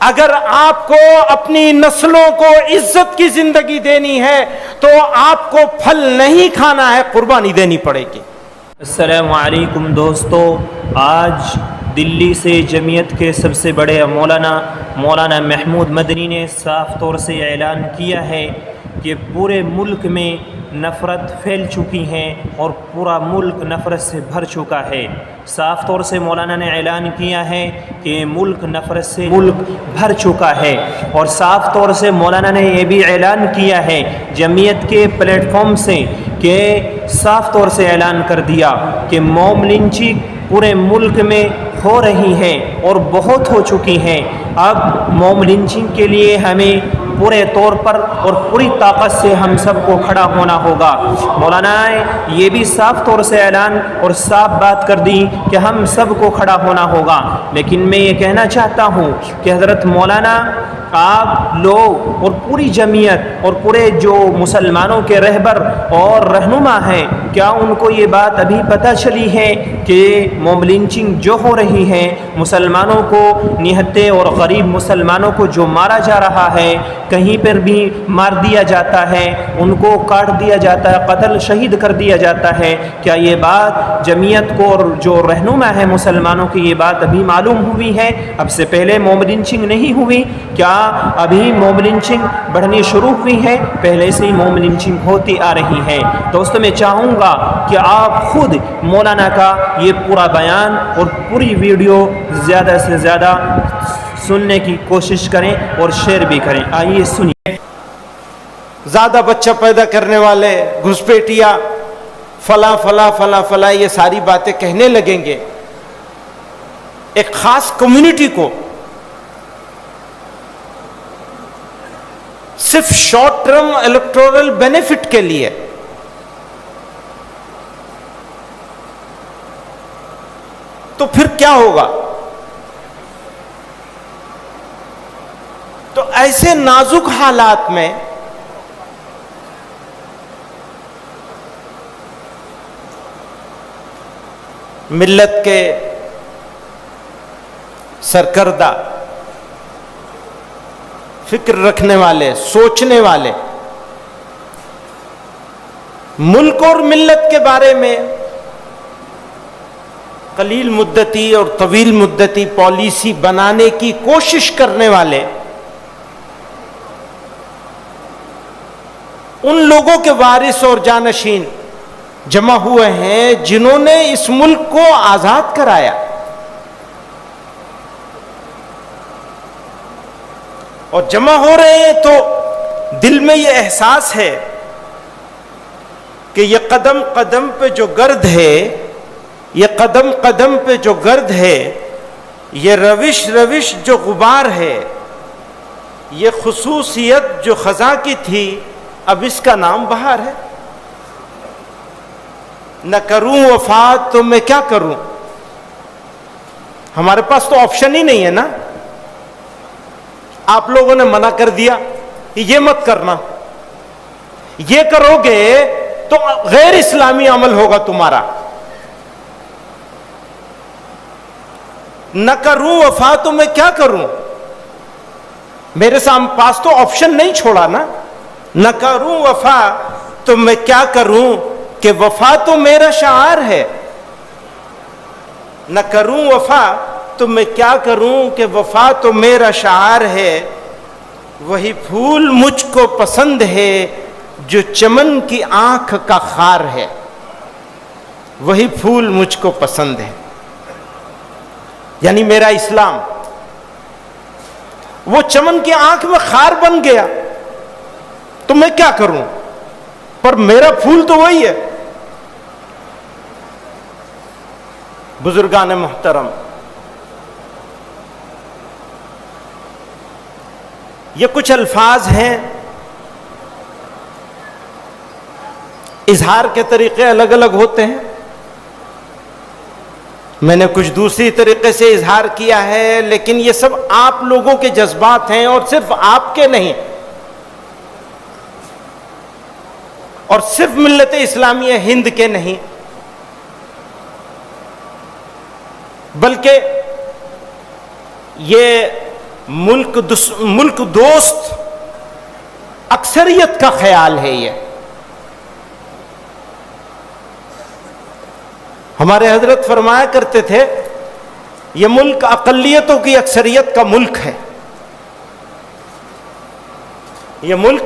اگر آپ کو اپنی نسلوں کو عزت کی زندگی دینی ہے تو آپ کو پھل نہیں کھانا ہے، قربانی دینی پڑے گی۔ السلام علیکم دوستو، آج دلی سے جمعیت کے سب سے بڑے مولانا محمود مدنی نے صاف طور سے اعلان کیا ہے کہ پورے ملک میں نفرت پھیل چکی ہے اور پورا ملک نفرت سے بھر چکا ہے۔ صاف طور سے مولانا نے اعلان کیا ہے کہ ملک نفرت سے بھر چکا ہے، اور صاف طور سے مولانا نے یہ بھی اعلان کیا ہے جمعیت کے پلیٹ فارم سے، کہ صاف طور سے اعلان کر دیا کہ موب لنچنگ پورے ملک میں ہو رہی ہے اور بہت ہو چکی ہے۔ اب موب لنچنگ کے لیے ہمیں پورے طور پر اور پوری طاقت سے ہم سب کو کھڑا ہونا ہوگا۔ مولانا نے یہ بھی صاف طور سے اعلان اور صاف بات کر دی کہ ہم سب کو کھڑا ہونا ہوگا۔ لیکن میں یہ کہنا چاہتا ہوں کہ حضرت مولانا، آپ لوگ اور پوری جمعیت اور پورے جو مسلمانوں کے رہبر اور رہنما ہیں، کیا ان کو یہ بات ابھی پتہ چلی ہے کہ موب لنچنگ جو ہو رہی ہے، مسلمانوں کو نہتے اور غریب مسلمانوں کو جو مارا جا رہا ہے، کہیں پر بھی مار دیا جاتا ہے، ان کو کاٹ دیا جاتا ہے، قتل شہید کر دیا جاتا ہے، کیا یہ بات جمعیت کو اور جو رہنما ہے مسلمانوں کی یہ بات ابھی معلوم ہوئی ہے؟ اب سے پہلے موب لنچنگ نہیں ہوئی؟ کیا ابھی موب لنچنگ بڑھنی شروع ہوئی ہے؟ پہلے سے ہی موب لنچنگ ہوتی آ رہی ہے۔ دوستو، میں چاہوں گا کہ آپ خود مولانا کا یہ پورا بیان اور پوری ویڈیو زیادہ سے زیادہ سننے کی کوشش کریں اور شیئر بھی کریں۔ آئیے سنیے۔ زیادہ بچہ پیدا کرنے والے، گھسپیٹیا، فلاں فلاں فلاں فلاں، یہ ساری باتیں کہنے لگیں گے ایک خاص کمیونٹی کو، صرف شارٹ ٹرم الیکٹورل بینیفٹ کے لیے، تو پھر کیا ہوگا؟ تو ایسے نازک حالات میں ملت کے سرکردہ، فکر رکھنے والے، سوچنے والے، ملک اور ملت کے بارے میں قلیل مدتی اور طویل مدتی پالیسی بنانے کی کوشش کرنے والے، ان لوگوں کے وارث اور جانشین جمع ہوئے ہیں جنہوں نے اس ملک کو آزاد کرایا، اور جمع ہو رہے ہیں تو دل میں یہ احساس ہے کہ یہ قدم قدم پہ جو گرد ہے، یہ قدم قدم پہ جو گرد ہے، یہ روش روش جو غبار ہے، یہ خصوصیت جو خزاں کی تھی، اب اس کا نام بہار ہے۔ نہ کروں وفا تو میں کیا کروں؟ ہمارے پاس تو آپشن ہی نہیں ہے نا۔ آپ لوگوں نے منع کر دیا یہ مت کرنا، یہ کرو گے تو غیر اسلامی عمل ہوگا تمہارا۔ نہ کروں وفا تو میں کیا کروں؟ میرے پاس تو آپشن نہیں چھوڑا نا۔ نہ کروں وفا تو میں کیا کروں کہ وفا تو میرا شعار ہے۔ نہ کروں وفا تو میں کیا کروں کہ وفا تو میرا شعار ہے۔ وہی پھول مجھ کو پسند ہے جو چمن کی آنکھ کا خار ہے۔ وہی پھول مجھ کو پسند ہے، یعنی میرا اسلام وہ چمن کی آنکھ میں خار بن گیا تو میں کیا کروں، پر میرا پھول تو وہی ہے۔ بزرگان محترم، یہ کچھ الفاظ ہیں، اظہار کے طریقے الگ الگ ہوتے ہیں۔ میں نے کچھ دوسری طریقے سے اظہار کیا ہے، لیکن یہ سب آپ لوگوں کے جذبات ہیں اور صرف آپ کے نہیں، اور صرف ملت اسلامیہ ہند کے نہیں، بلکہ یہ ملک دوست اکثریت کا خیال ہے یہ. ہمارے حضرت فرمایا کرتے تھے یہ ملک اقلیتوں کی اکثریت کا ملک ہے. یہ ملک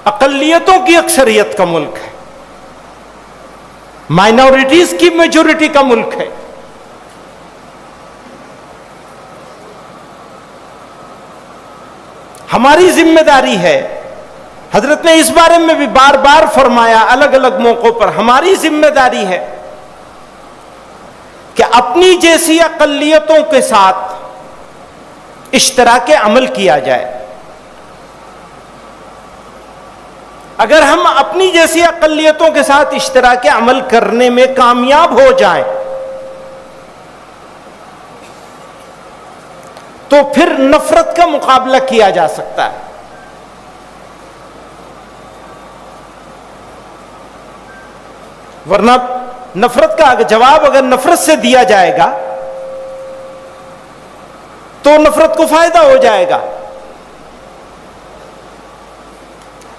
اقلیتوں کی اکثریت کا ملک ہے, مائنورٹیز کی میجورٹی کا ملک ہے. ہماری ذمہ داری ہے, حضرت نے اس بارے میں بھی بار بار فرمایا الگ الگ موقعوں پر, ہماری ذمہ داری ہے کہ اپنی جیسی اقلیتوں کے ساتھ اشتراک عمل کیا جائے. اگر ہم اپنی جیسی اقلیتوں کے ساتھ اشتراک عمل کرنے میں کامیاب ہو جائیں تو پھر نفرت کا مقابلہ کیا جا سکتا ہے. ورنہ نفرت کا جواب اگر نفرت سے دیا جائے گا تو نفرت کو فائدہ ہو جائے گا.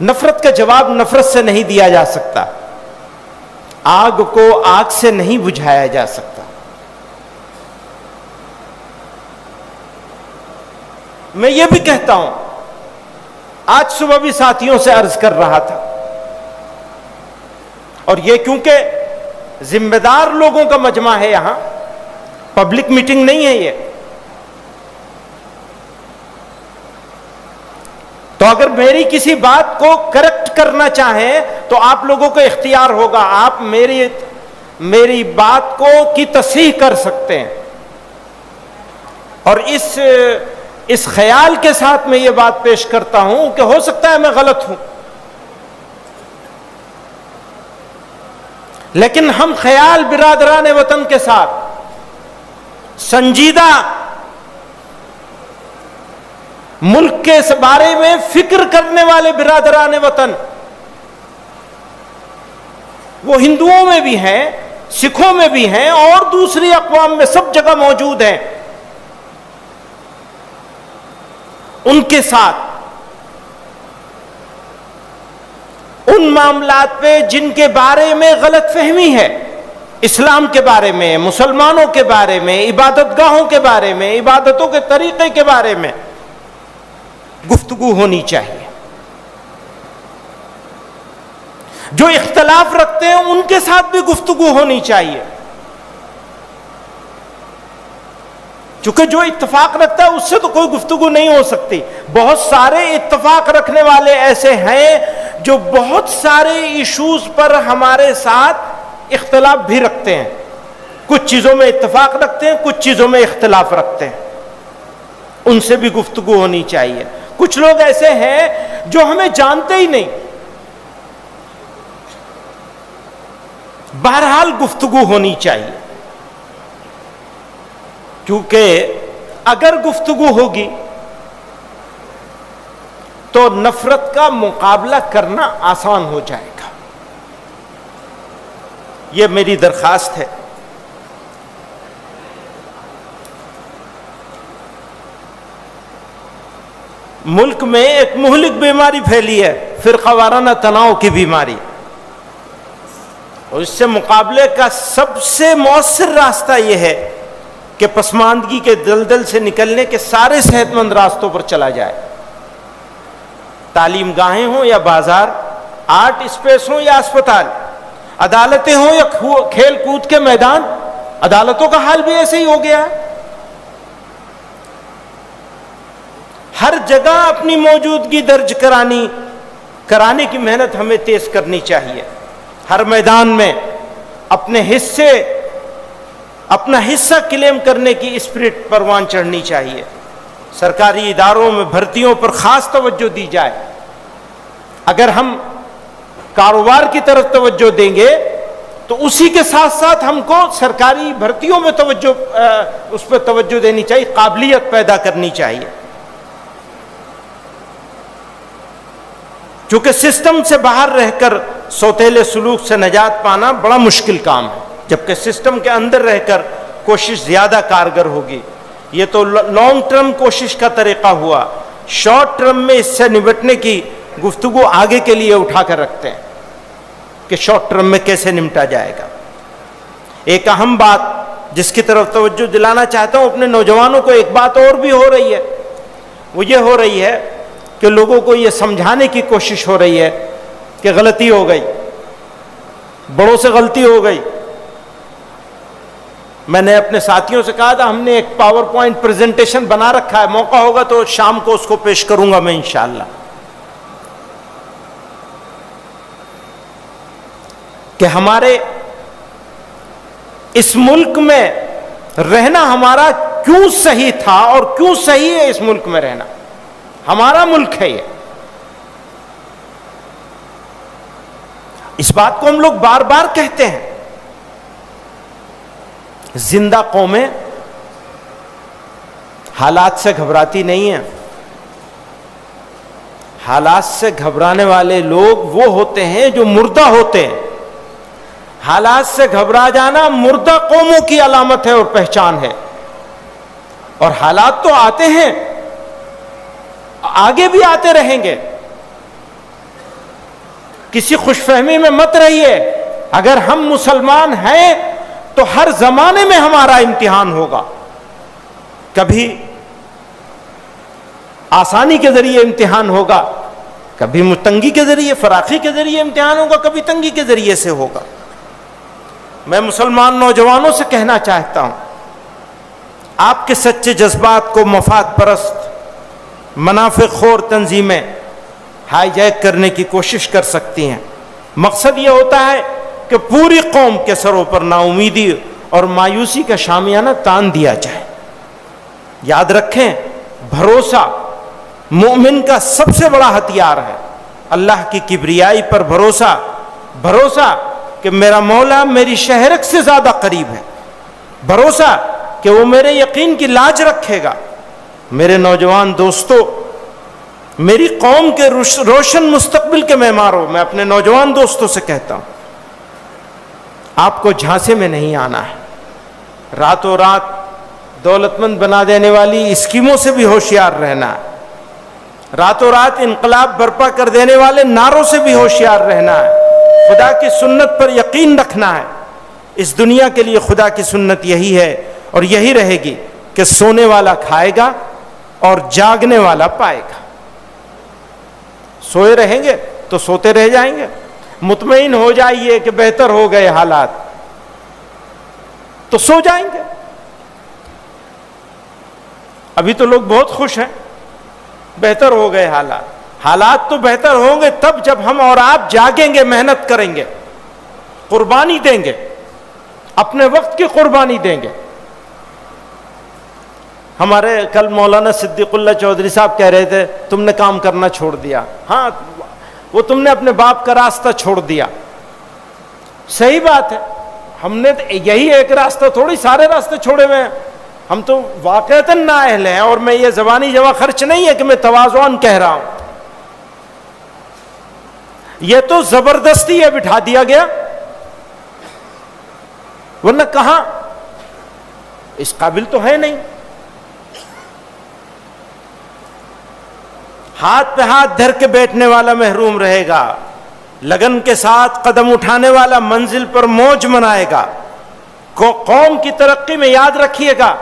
نفرت کا جواب نفرت سے نہیں دیا جا سکتا, آگ کو آگ سے نہیں بجھایا جا سکتا. میں یہ بھی کہتا ہوں, آج صبح بھی ساتھیوں سے عرض کر رہا تھا, اور یہ کیونکہ ذمہ دار لوگوں کا مجمع ہے, یہاں پبلک میٹنگ نہیں ہے یہ, تو اگر میری کسی بات کو کریکٹ کرنا چاہیں تو آپ لوگوں کو اختیار ہوگا, آپ میری بات کی تصحیح کر سکتے ہیں. اور اس خیال کے ساتھ میں یہ بات پیش کرتا ہوں کہ ہو سکتا ہے میں غلط ہوں, لیکن ہم خیال برادران وطن کے ساتھ سنجیدہ ملک کے اس بارے میں فکر کرنے والے برادران وطن وہ ہندوؤں میں بھی ہیں, سکھوں میں بھی ہیں, اور دوسری اقوام میں سب جگہ موجود ہیں. ان کے ساتھ ان معاملات پہ جن کے بارے میں غلط فہمی ہے, اسلام کے بارے میں, مسلمانوں کے بارے میں, عبادت گاہوں کے بارے میں, عبادتوں کے طریقے کے بارے میں گفتگو ہونی چاہیے. جو اختلاف رکھتے ہیں ان کے ساتھ بھی گفتگو ہونی چاہیے, چونکہ جو اتفاق رکھتا ہے اس سے تو کوئی گفتگو نہیں ہو سکتی. بہت سارے اتفاق رکھنے والے ایسے ہیں جو بہت سارے ایشوز پر ہمارے ساتھ اختلاف بھی رکھتے ہیں. کچھ چیزوں میں اتفاق رکھتے ہیں, کچھ چیزوں میں اختلاف رکھتے ہیں, ان سے بھی گفتگو ہونی چاہیے. کچھ لوگ ایسے ہیں جو ہمیں جانتے ہی نہیں, بہرحال گفتگو ہونی چاہیے, کیونکہ اگر گفتگو ہوگی تو نفرت کا مقابلہ کرنا آسان ہو جائے گا. یہ میری درخواست ہے. ملک میں ایک مہلک بیماری پھیلی ہے, فرقہ وارانہ تناؤ کی بیماری, اور اس سے مقابلے کا سب سے مؤثر راستہ یہ ہے کہ پسماندگی کے دلدل سے نکلنے کے سارے صحت مند راستوں پر چلا جائے. تعلیم گاہیں ہوں یا بازار, آرٹ اسپیس ہوں یا اسپتال, عدالتیں ہوں یا کھیل کود کے میدان. عدالتوں کا حال بھی ایسے ہی ہو گیا ہے. ہر جگہ اپنی موجودگی درج کرانے کی محنت ہمیں تیز کرنی چاہیے. ہر میدان میں اپنا حصہ کلیم کرنے کی اسپرٹ پروان چڑھنی چاہیے. سرکاری اداروں میں بھرتیوں پر خاص توجہ دی جائے. اگر ہم کاروبار کی طرف توجہ دیں گے تو اسی کے ساتھ ساتھ ہم کو سرکاری بھرتیوں میں اس پہ توجہ دینی چاہیے, قابلیت پیدا کرنی چاہیے. چونکہ سسٹم سے باہر رہ کر سوتیلے سلوک سے نجات پانا بڑا مشکل کام ہے, جبکہ سسٹم کے اندر رہ کر کوشش زیادہ کارگر ہوگی. یہ تو لانگ ٹرم کوشش کا طریقہ ہوا. شارٹ ٹرم میں اس سے نمٹنے کی گفتگو آگے کے لیے اٹھا کر رکھتے ہیں کہ شارٹ ٹرم میں کیسے نمٹا جائے گا. ایک اہم بات جس کی طرف توجہ دلانا چاہتا ہوں اپنے نوجوانوں کو، ایک بات اور بھی ہو رہی ہے، وہ یہ ہو رہی ہے کہ لوگوں کو یہ سمجھانے کی کوشش ہو رہی ہے کہ غلطی ہو گئی، بڑوں سے غلطی ہو گئی. میں نے اپنے ساتھیوں سے کہا تھا ہم نے ایک پاور پوائنٹ پریزنٹیشن بنا رکھا ہے، موقع ہوگا تو شام کو اس کو پیش کروں گا میں انشاءاللہ، کہ ہمارے اس ملک میں رہنا ہمارا کیوں صحیح تھا اور کیوں صحیح ہے اس ملک میں رہنا. ہمارا ملک ہے یہ. اس بات کو ہم لوگ بار بار کہتے ہیں. زندہ قومیں حالات سے گھبراتی نہیں ہیں. حالات سے گھبرانے والے لوگ وہ ہوتے ہیں جو مردہ ہوتے ہیں. حالات سے گھبرا جانا مردہ قوموں کی علامت ہے اور پہچان ہے. اور حالات تو آتے ہیں، آگے بھی آتے رہیں گے. کسی خوش فہمی میں مت رہیے. اگر ہم مسلمان ہیں تو ہر زمانے میں ہمارا امتحان ہوگا. کبھی آسانی کے ذریعے امتحان ہوگا، کبھی تنگی کے ذریعے، فراخی کے ذریعے امتحان ہوگا، کبھی تنگی کے ذریعے سے ہوگا. میں مسلمان نوجوانوں سے کہنا چاہتا ہوں، آپ کے سچے جذبات کو مفاد پرست منافع خور تنظیمیں ہائی جیک کرنے کی کوشش کر سکتی ہیں. مقصد یہ ہوتا ہے کہ پوری قوم کے سروں پر نا امیدی اور مایوسی کا شامیانہ تان دیا جائے. یاد رکھیں، بھروسہ مومن کا سب سے بڑا ہتھیار ہے. اللہ کی کبریائی پر بھروسہ، بھروسہ کہ میرا مولا میری شہرک سے زیادہ قریب ہے، بھروسہ کہ وہ میرے یقین کی لاج رکھے گا. میرے نوجوان دوستو، میری قوم کے روشن مستقبل کے معماروں، میں اپنے نوجوان دوستوں سے کہتا ہوں، آپ کو جھانسے میں نہیں آنا ہے. راتوں رات دولت مند بنا دینے والی اسکیموں سے بھی ہوشیار رہنا ہے. راتوں رات انقلاب برپا کر دینے والے نعروں سے بھی ہوشیار رہنا ہے. خدا کی سنت پر یقین رکھنا ہے. اس دنیا کے لیے خدا کی سنت یہی ہے اور یہی رہے گی کہ سونے والا کھائے گا اور جاگنے والا پائے گا. سوئے رہیں گے تو سوتے رہ جائیں گے. مطمئن ہو جائیے کہ بہتر ہو گئے حالات تو سو جائیں گے. ابھی تو لوگ بہت خوش ہیں، بہتر ہو گئے حالات. حالات تو بہتر ہوں گے تب جب ہم اور آپ جاگیں گے، محنت کریں گے، قربانی دیں گے، اپنے وقت کی قربانی دیں گے. ہمارے کل مولانا صدیق اللہ چودھری صاحب کہہ رہے تھے تم نے کام کرنا چھوڑ دیا. ہاں، وہ تم نے اپنے باپ کا راستہ چھوڑ دیا. صحیح بات ہے، ہم نے یہی ایک راستہ تھوڑی سارے راستے چھوڑے ہوئے ہیں. ہم تو واقعتاً نااہل ہیں، اور میں یہ زبانی جوا خرچ نہیں ہے کہ میں تواضعاً کہہ رہا ہوں. یہ تو زبردستی ہے بٹھا دیا گیا، ورنہ کہاں، اس قابل تو ہے نہیں. ہاتھ پہ ہاتھ دھر کے بیٹھنے والا محروم رہے گا، لگن کے ساتھ قدم اٹھانے والا منزل پر موج منائے گا. قوم کی ترقی میں یاد رکھیے گا،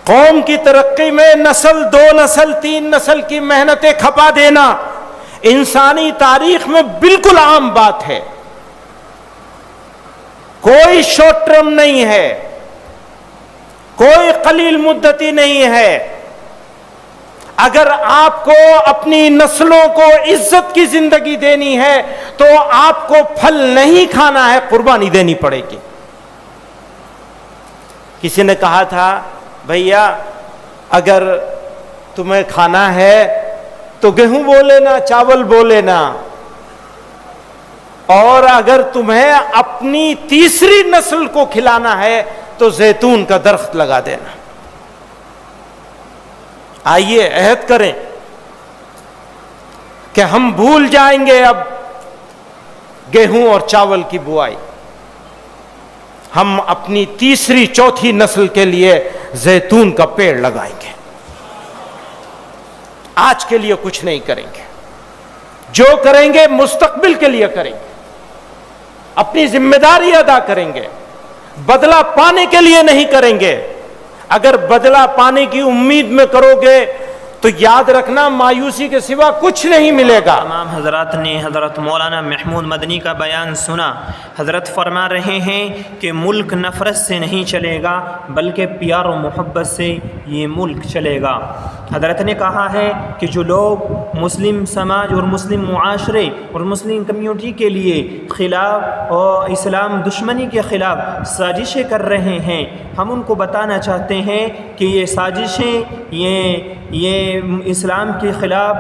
قوم کی ترقی میں نسل، 2 نسل، 3 نسل کی محنتیں کھپا دینا انسانی تاریخ میں بالکل عام بات ہے. کوئی شارٹ ٹرم نہیں ہے، کوئی قلیل مدتی نہیں ہے. اگر آپ کو اپنی نسلوں کو عزت کی زندگی دینی ہے تو آپ کو پھل نہیں کھانا ہے، قربانی دینی پڑے گی. کسی نے کہا تھا بھیا اگر تمہیں کھانا ہے تو گیہوں بو لینا، چاول بو لینا، اور اگر تمہیں اپنی تیسری نسل کو کھلانا ہے تو زیتون کا درخت لگا دینا. آئیے عہد کریں کہ ہم بھول جائیں گے اب گیہوں اور چاول کی بوائی. ہم اپنی تیسری چوتھی نسل کے لیے زیتون کا پیڑ لگائیں گے. آج کے لیے کچھ نہیں کریں گے. جو کریں گے مستقبل کے لیے کریں گے, اپنی ذمہ داری ادا کریں گے, بدلہ پانے کے لیے نہیں کریں گے. اگر بدلہ پانے کی امید میں کرو گے تو یاد رکھنا مایوسی کے سوا کچھ نہیں ملے گا. تمام حضرات نے حضرت مولانا محمود مدنی کا بیان سنا. حضرت فرما رہے ہیں کہ ملک نفرت سے نہیں چلے گا بلکہ پیار و محبت سے یہ ملک چلے گا. حضرت نے کہا ہے کہ جو لوگ مسلم سماج اور مسلم معاشرے اور مسلم کمیونٹی کے لیے خلاف اور اسلام دشمنی کے خلاف سازشیں کر رہے ہیں, ہم ان کو بتانا چاہتے ہیں کہ یہ سازشیں یہ اسلام کے خلاف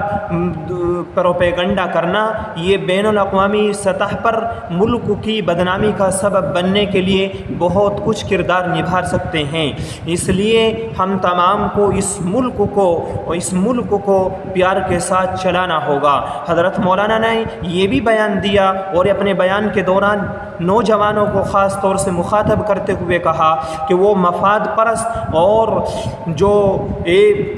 پروپیگنڈا کرنا یہ بین الاقوامی سطح پر ملک کی بدنامی کا سبب بننے کے لیے بہت کچھ کردار نبھا سکتے ہیں. اس لیے ہم تمام کو اس ملک کو پیار کے ساتھ چلانا ہوگا. حضرت مولانا نے یہ بھی بیان دیا اور اپنے بیان کے دوران نوجوانوں کو خاص طور سے مخاطب کرتے ہوئے کہا کہ وہ مفاد پرست اور جو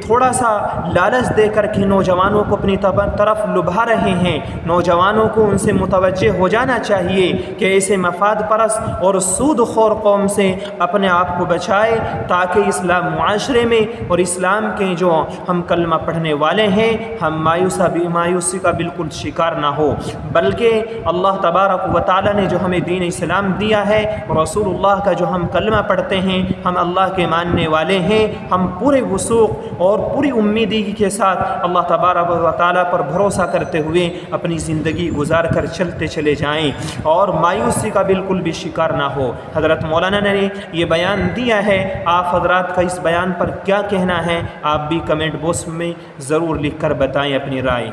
تھوڑا سا لالچ دے کر کے نوجوانوں کو اپنی طرف لبھا رہے ہیں, نوجوانوں کو ان سے متوجہ ہو جانا چاہیے کہ ایسے مفاد پرست اور سود خور قوم سے اپنے آپ کو بچائے تاکہ اسلام معاشرے میں اور اسلام کے جو ہم کلمہ پڑھنے والے ہیں ہم مایوسی کا بالکل شکار نہ ہو, بلکہ اللہ تبارک و تعالی نے جو ہمیں دین اسلام دیا ہے, رسول اللہ کا جو ہم کلمہ پڑھتے ہیں, ہم اللہ کے ماننے والے ہیں, ہم پورے وثوق اور پوری امیدی کے ساتھ اللہ تبارک و تعالی پر بھروسہ کرتے ہوئے اپنی زندگی گزار کر چلتے چلے جائیں اور مایوسی کا بالکل بھی شکار نہ ہو. حضرت مولانا نے یہ بیان دیا ہے. آپ حضرات کا اس بیان پر کیا کہنا ہے؟ آپ بھی کمنٹ باکس میں ضرور لکھ کر بتائیں اپنی رائے.